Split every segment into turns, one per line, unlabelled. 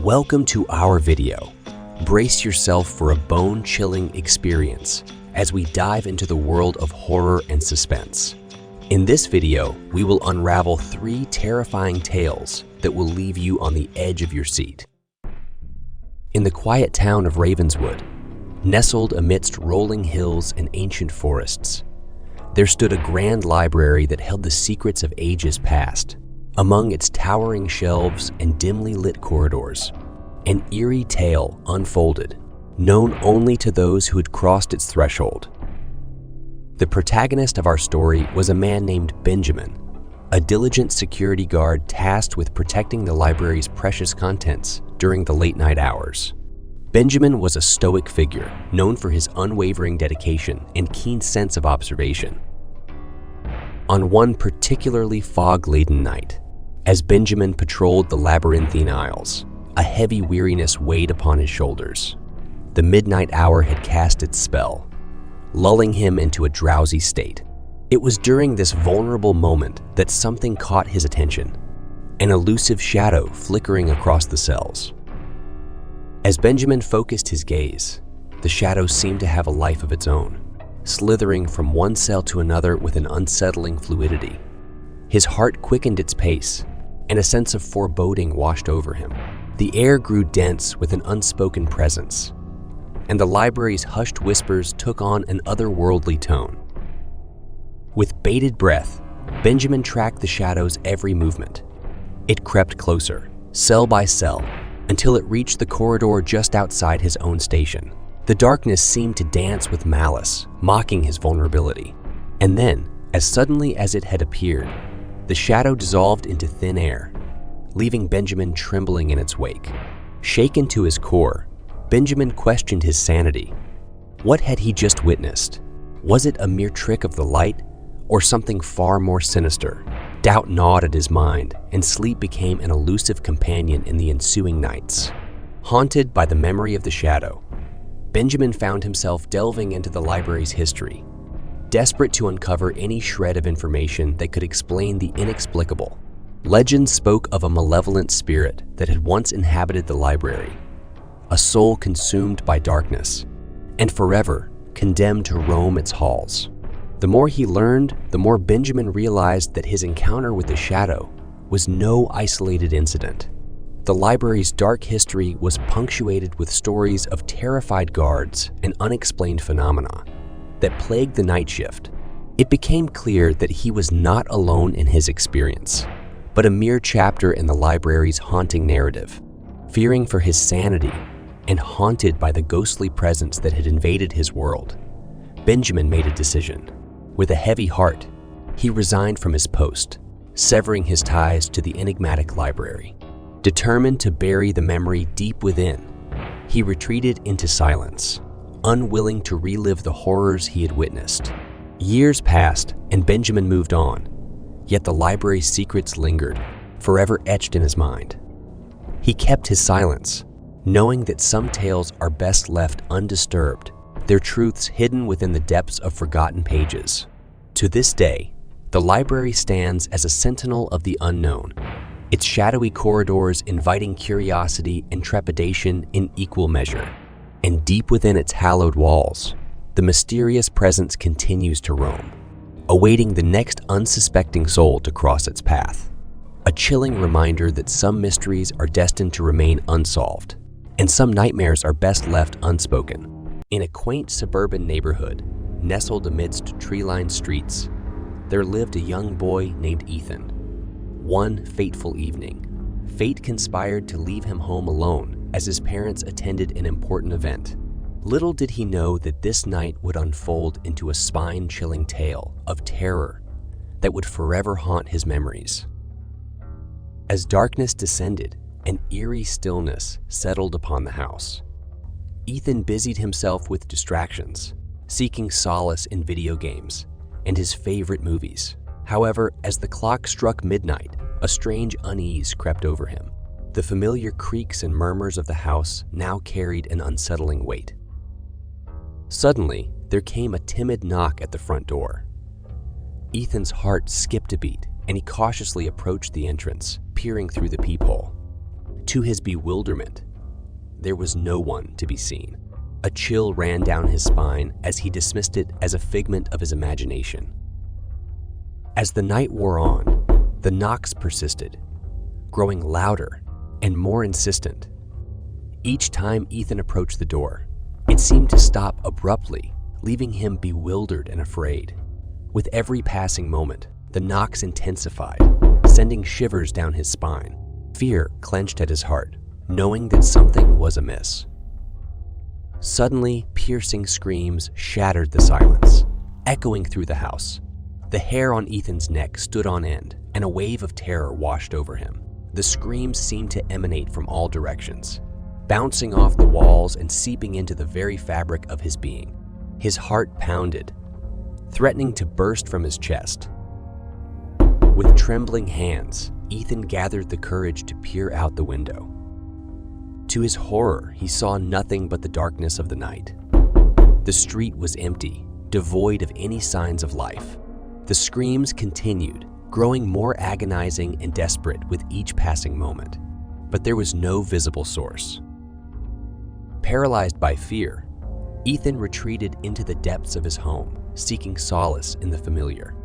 Welcome to our video. Brace yourself for a bone-chilling experience as we dive into the world of horror and suspense. In this video, we will unravel 3 terrifying tales that will leave you on the edge of your seat. In the quiet town of Ravenswood, nestled amidst rolling hills and ancient forests, there stood a grand library that held the secrets of ages past. Among its towering shelves and dimly lit corridors, an eerie tale unfolded, known only to those who had crossed its threshold. The protagonist of our story was a man named Benjamin, a diligent security guard tasked with protecting the library's precious contents during the late-night hours. Benjamin was a stoic figure, known for his unwavering dedication and keen sense of observation. On one particularly fog-laden night, as Benjamin patrolled the labyrinthine aisles, a heavy weariness weighed upon his shoulders. The midnight hour had cast its spell, lulling him into a drowsy state. It was during this vulnerable moment that something caught his attention, an elusive shadow flickering across the cells. As Benjamin focused his gaze, the shadow seemed to have a life of its own, slithering from one cell to another with an unsettling fluidity. His heart quickened its pace, and a sense of foreboding washed over him. The air grew dense with an unspoken presence, and the library's hushed whispers took on an otherworldly tone. With bated breath, Benjamin tracked the shadow's every movement. It crept closer, cell by cell, until it reached the corridor just outside his own station. The darkness seemed to dance with malice, mocking his vulnerability. And then, as suddenly as it had appeared, the shadow dissolved into thin air, leaving Benjamin trembling in its wake. Shaken to his core, Benjamin questioned his sanity. What had he just witnessed? Was it a mere trick of the light, or something far more sinister? Doubt gnawed at his mind, and sleep became an elusive companion in the ensuing nights. Haunted by the memory of the shadow, Benjamin found himself delving into the library's history, desperate to uncover any shred of information that could explain the inexplicable. Legends spoke of a malevolent spirit that had once inhabited the library, a soul consumed by darkness, and forever condemned to roam its halls. The more he learned, the more Benjamin realized that his encounter with the shadow was no isolated incident. The library's dark history was punctuated with stories of terrified guards and unexplained phenomena that plagued the night shift. It became clear that he was not alone in his experience, but a mere chapter in the library's haunting narrative. Fearing for his sanity and haunted by the ghostly presence that had invaded his world, Benjamin made a decision. With a heavy heart, he resigned from his post, severing his ties to the enigmatic library. Determined to bury the memory deep within, he retreated into silence, unwilling to relive the horrors he had witnessed. Years passed and Benjamin moved on, yet the library's secrets lingered, forever etched in his mind. He kept his silence, knowing that some tales are best left undisturbed, their truths hidden within the depths of forgotten pages. To this day, the library stands as a sentinel of the unknown, its shadowy corridors inviting curiosity and trepidation in equal measure. And deep within its hallowed walls, the mysterious presence continues to roam, awaiting the next unsuspecting soul to cross its path. A chilling reminder that some mysteries are destined to remain unsolved, and some nightmares are best left unspoken. In a quaint suburban neighborhood, nestled amidst tree-lined streets, there lived a young boy named Ethan. One fateful evening, fate conspired to leave him home alone as his parents attended an important event. Little did he know that this night would unfold into a spine-chilling tale of terror that would forever haunt his memories. As darkness descended, an eerie stillness settled upon the house. Ethan busied himself with distractions, seeking solace in video games and his favorite movies. However, as the clock struck midnight, a strange unease crept over him. The familiar creaks and murmurs of the house now carried an unsettling weight. Suddenly, there came a timid knock at the front door. Ethan's heart skipped a beat, and he cautiously approached the entrance, peering through the peephole. To his bewilderment, there was no one to be seen. A chill ran down his spine as he dismissed it as a figment of his imagination. As the night wore on, the knocks persisted, growing louder and more insistent. Each time Ethan approached the door, it seemed to stop abruptly, leaving him bewildered and afraid. With every passing moment, the knocks intensified, sending shivers down his spine. Fear clenched at his heart, knowing that something was amiss. Suddenly, piercing screams shattered the silence, echoing through the house. The hair on Ethan's neck stood on end, and a wave of terror washed over him. The screams seemed to emanate from all directions, bouncing off the walls and seeping into the very fabric of his being. His heart pounded, threatening to burst from his chest. With trembling hands, Ethan gathered the courage to peer out the window. To his horror, he saw nothing but the darkness of the night. The street was empty, devoid of any signs of life. The screams continued, growing more agonizing and desperate with each passing moment, but there was no visible source. Paralyzed by fear, Ethan retreated into the depths of his home, seeking solace in the familiar.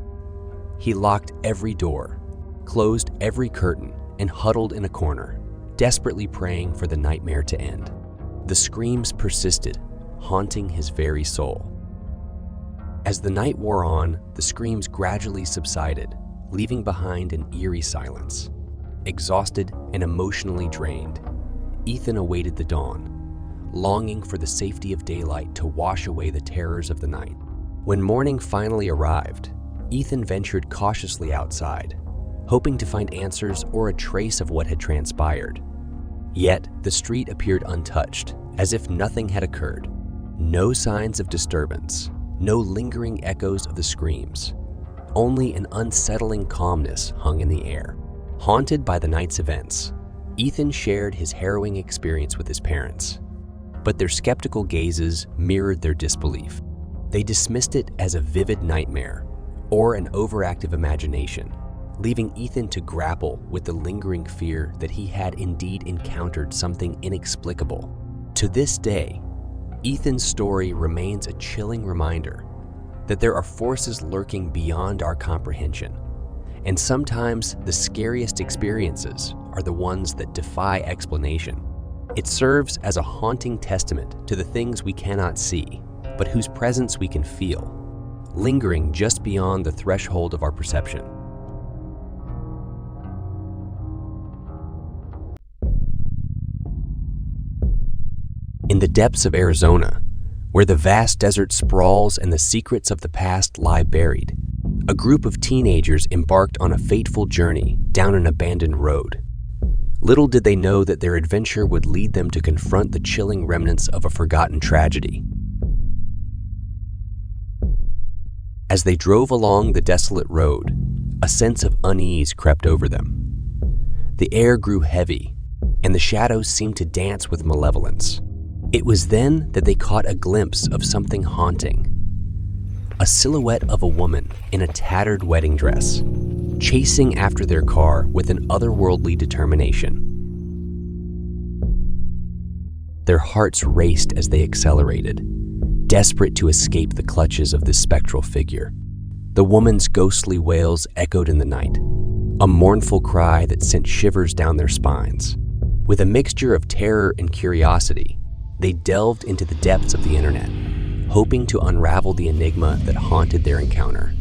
He locked every door, closed every curtain, and huddled in a corner, desperately praying for the nightmare to end. The screams persisted, haunting his very soul. As the night wore on, the screams gradually subsided, leaving behind an eerie silence. Exhausted and emotionally drained, Ethan awaited the dawn, longing for the safety of daylight to wash away the terrors of the night. When morning finally arrived, Ethan ventured cautiously outside, hoping to find answers or a trace of what had transpired. Yet, the street appeared untouched, as if nothing had occurred. No signs of disturbance, no lingering echoes of the screams. Only an unsettling calmness hung in the air. Haunted by the night's events, Ethan shared his harrowing experience with his parents, but their skeptical gazes mirrored their disbelief. They dismissed it as a vivid nightmare or an overactive imagination, leaving Ethan to grapple with the lingering fear that he had indeed encountered something inexplicable. To this day, Ethan's story remains a chilling reminder that there are forces lurking beyond our comprehension, and sometimes the scariest experiences are the ones that defy explanation. It serves as a haunting testament to the things we cannot see, but whose presence we can feel, lingering just beyond the threshold of our perception. In the depths of Arizona, where the vast desert sprawls and the secrets of the past lie buried, a group of teenagers embarked on a fateful journey down an abandoned road. Little did they know that their adventure would lead them to confront the chilling remnants of a forgotten tragedy. As they drove along the desolate road, a sense of unease crept over them. The air grew heavy, and the shadows seemed to dance with malevolence. It was then that they caught a glimpse of something haunting. A silhouette of a woman in a tattered wedding dress, chasing after their car with an otherworldly determination. Their hearts raced as they accelerated, desperate to escape the clutches of this spectral figure. The woman's ghostly wails echoed in the night, a mournful cry that sent shivers down their spines. With a mixture of terror and curiosity, they delved into the depths of the internet, hoping to unravel the enigma that haunted their encounter.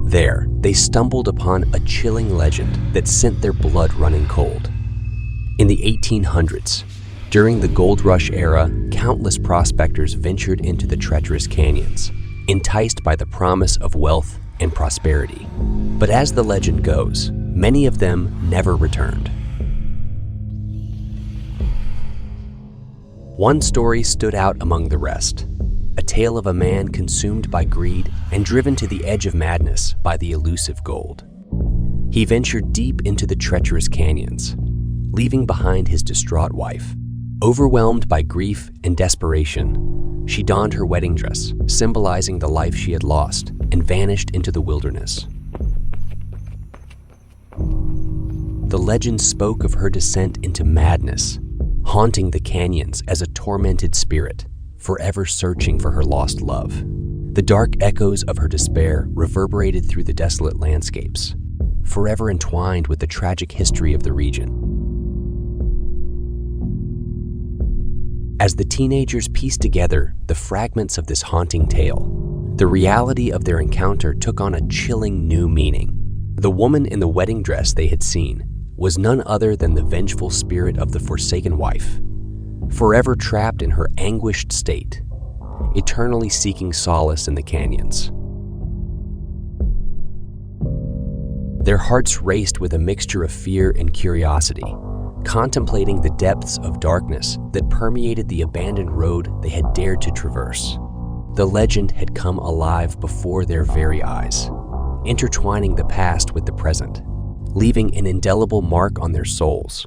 There, they stumbled upon a chilling legend that sent their blood running cold. In the 1800s, during the gold rush era, countless prospectors ventured into the treacherous canyons, enticed by the promise of wealth and prosperity. But as the legend goes, many of them never returned. One story stood out among the rest, a tale of a man consumed by greed and driven to the edge of madness by the elusive gold. He ventured deep into the treacherous canyons, leaving behind his distraught wife. Overwhelmed by grief and desperation, she donned her wedding dress, symbolizing the life she had lost, and vanished into the wilderness. The legend spoke of her descent into madness, haunting the canyons as a tormented spirit, forever searching for her lost love. The dark echoes of her despair reverberated through the desolate landscapes, forever entwined with the tragic history of the region. As the teenagers pieced together the fragments of this haunting tale, the reality of their encounter took on a chilling new meaning. The woman in the wedding dress they had seen was none other than the vengeful spirit of the forsaken wife, forever trapped in her anguished state, eternally seeking solace in the canyons. Their hearts raced with a mixture of fear and curiosity, contemplating the depths of darkness that permeated the abandoned road they had dared to traverse. The legend had come alive before their very eyes, intertwining the past with the present, leaving an indelible mark on their souls.